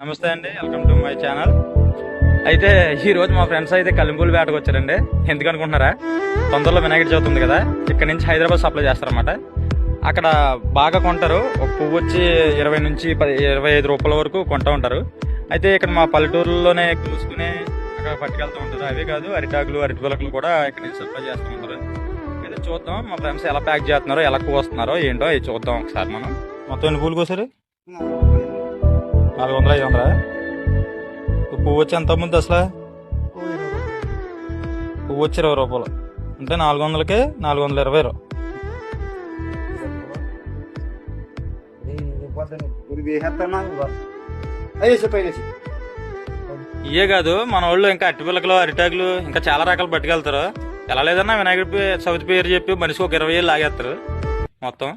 నమస్తే అండి, welcome to my channel. అయితే ఈ రోజు మా ఫ్రెండ్స్ అయితే కలింపూలు వేటకు వచ్చారండి. ఎందుకు అనుకుంటున్నారా? తొందరలో వినాయక చవితి ఉంది కదా, ఇక్కడ నుంచి హైదరాబాద్ సప్లై చేస్తారన్నమాట. అక్కడ బాగా కొంటారు. ఒక పువ్వు వచ్చి 20 నుంచి 25 రూపాయల వరకు కొంటూ ఉంటారు. అయితే ఇక్కడ మా పల్లెటూరులోనే చూసుకుని అక్కడ పట్టుకెళ్తూ ఉంటారు. అవే కాదు, అరిటాకులు అరటిపొలకలు కూడా ఇక్కడ నుంచి సప్లై చేస్తూ ఉంటారు. అయితే చూద్దాం మా ఫ్రెండ్స్ ఎలా ప్యాక్ చేస్తున్నారో, ఎలా కోస్తున్నారో ఏంటో ఇది చూద్దాం ఒకసారి. మనం మొత్తం ఎన్ని పూలు కోసారు? 400, 500. పువ్వు వచ్చి ఎంత ముందు అసలు? పువ్వు వచ్చి 20 రూపాయలు అంటే 400కి 420. ఇవే కాదు, మన వాళ్ళు ఇంకా అరటిపిల్లకలు అరిటాకులు ఇంకా చాలా రకాలు పట్టుకెళ్తారు. ఎలా లేదన్నా వినాయకుడి చవితి పేరు చెప్పి మనిషికి ఒక 20 ఏళ్ళు లాగేస్తారు మొత్తం.